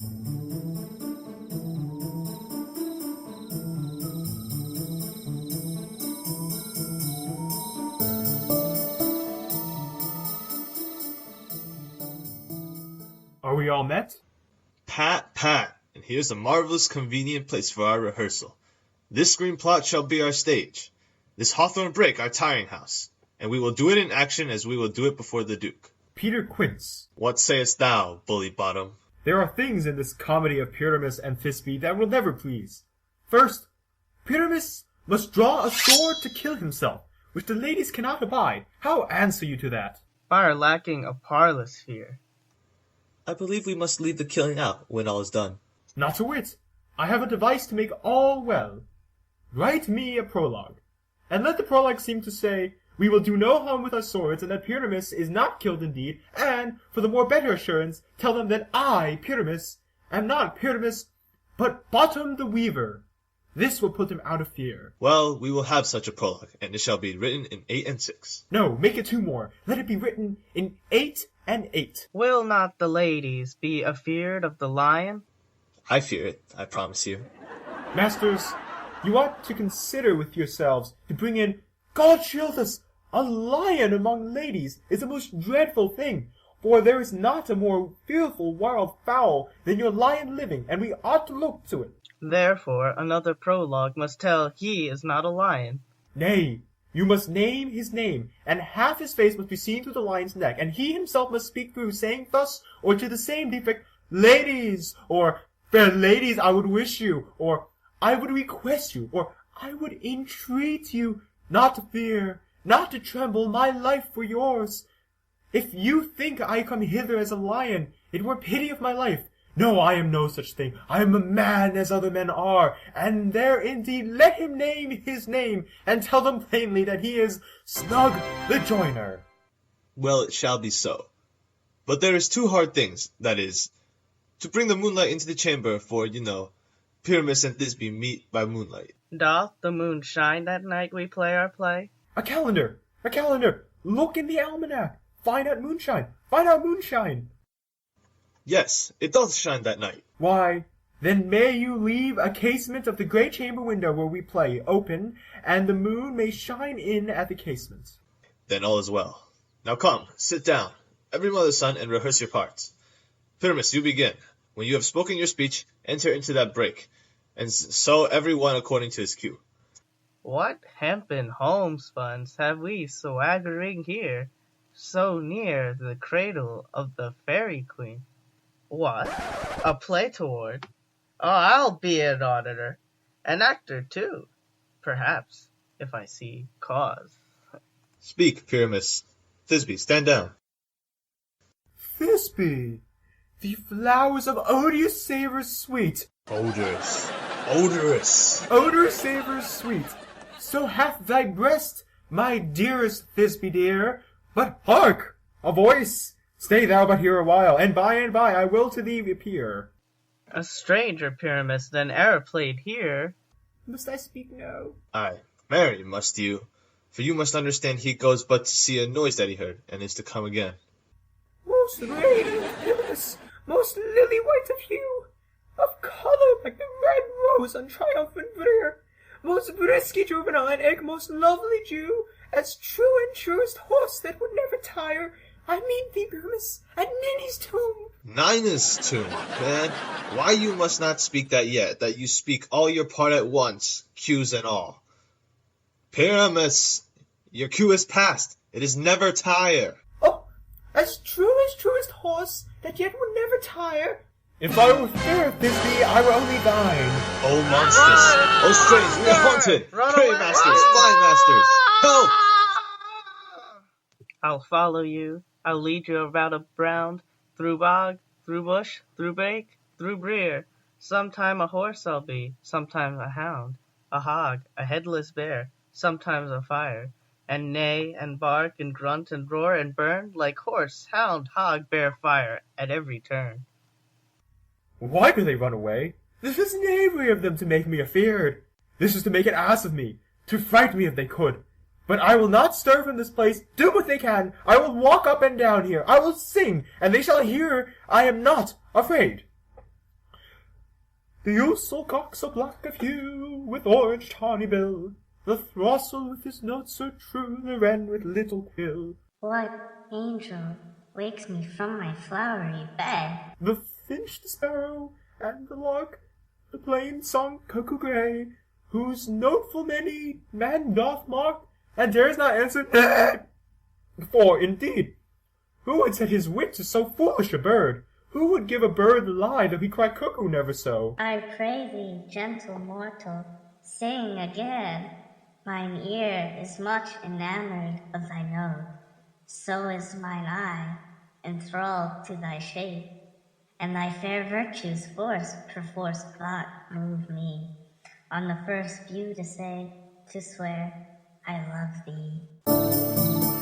Are we all met? Pat, Pat, and here's a marvelous convenient place for our rehearsal. This green plot shall be our stage, this hawthorn brake our tiring house, and we will do it in action as we will do it before the Duke. Peter Quince. What sayest thou, bully bottom? There are things in this comedy of Pyramus and Thisbe that will never please. First, Pyramus must draw a sword to kill himself, which the ladies cannot abide. How answer you to that? By our lacking a parlous fear. I believe we must leave the killing out when all is done. Not a whit. I have a device to make all well. Write me a prologue, and let the prologue seem to say, we will do no harm with our swords, and that Pyramus is not killed indeed, and, for the more better assurance, tell them that I, Pyramus, am not Pyramus, but Bottom the Weaver. This will put them out of fear. Well, we will have such a prologue, and it shall be written in 8 and 6. No, make it 2 more. Let it be written in 8 and 8. Will not the ladies be afeard of the lion? I fear it, I promise you. Masters, you ought to consider with yourselves to bring in, God shield us, a lion among ladies is a most dreadful thing, for there is not a more fearful wild fowl than your lion living, and we ought to look to it. Therefore another prologue must tell he is not a lion. Nay, you must name his name, and half his face must be seen through the lion's neck, and he himself must speak through, saying thus, or to the same defect, ladies, or fair ladies, I would wish you, or I would request you, or I would entreat you, not to fear, not to tremble, my life for yours. If you think I come hither as a lion, it were pity of my life. No, I am no such thing. I am a man as other men are, and there indeed let him name his name, and tell them plainly that he is Snug the Joiner. Well, it shall be so. But there is 2 hard things, that is, to bring the moonlight into the chamber, for, Pyramus and Thisbe meet by moonlight. Doth the moon shine that night we play our play? A calendar! A calendar! Look in the almanac! Find out moonshine! Find out moonshine! Yes, it doth shine that night. Why, then may you leave a casement of the great chamber window where we play open, and the moon may shine in at the casement. Then all is well. Now come, sit down, every mother's son, and rehearse your parts. Pyramus, you begin. When you have spoken your speech, enter into that break, and so every one according to his cue. What hempen homespuns have we swaggering here, so near the cradle of the fairy queen? What? A play toward? Oh, I'll be an auditor. An actor, too. Perhaps, if I see cause. Speak, Pyramus. Thisbe, stand down. Thisbe, the flowers of odious savours sweet. Odorous. Odorous. Odorous savours sweet. So hath thy breast, my dearest Thisbe dear. But hark! A voice! Stay thou but here a while, and by I will to thee appear. A stranger Pyramus than e'er played here. Must I speak now? Aye, marry, must you, for you must understand he goes but to see a noise that he heard, and is to come again. Most radiant Pyramus, most lily-white of hue, of colour like the red rose on triumphant rear, most brisky juvenile and egg, most lovely Jew, as true and truest horse that would never tire, I mean thee, Pyramus, at Nini's tomb. Nina's tomb, man. Why you must not speak that yet, that you speak all your part at once, cues and all. Pyramus, your cue is past. It is never tire. Oh, as truest horse that yet would never tire. If I were fair, Thisbe, I were only thine. Oh, monstrous. Oh, strange, we are haunted. Pray, masters, fly, masters, help! I'll follow you. I'll lead you about a round, through bog, through bush, through brake, through brier. Sometime a horse I'll be, sometimes a hound, a hog, a headless bear, sometimes a fire, and neigh and bark and grunt and roar and burn like horse, hound, hog, bear, fire at every turn. Why do they run away? This is knavery of them to make me afeard. This is to make an ass of me, to fright me if they could. But I will not stir from this place, do what they can. I will walk up and down here. I will sing, and they shall hear I am not afraid. The useful cock so black of hue, with orange tawny bill, the throstle with his notes so true, the wren with little pill. What angel wakes me from my flowery bed? The finch, the sparrow, and the lark, the plain song cuckoo grey, whose noteful many man doth mark, and dares not answer. For, indeed, who would set his wit to so foolish a bird? Who would give a bird the lie, though he cry cuckoo never so? I pray thee, gentle mortal, sing again. Mine ear is much enamored of thy note, so is mine eye enthralled to thy shape, and thy fair virtues force perforce not move me, on the first view to say, to swear, I love thee.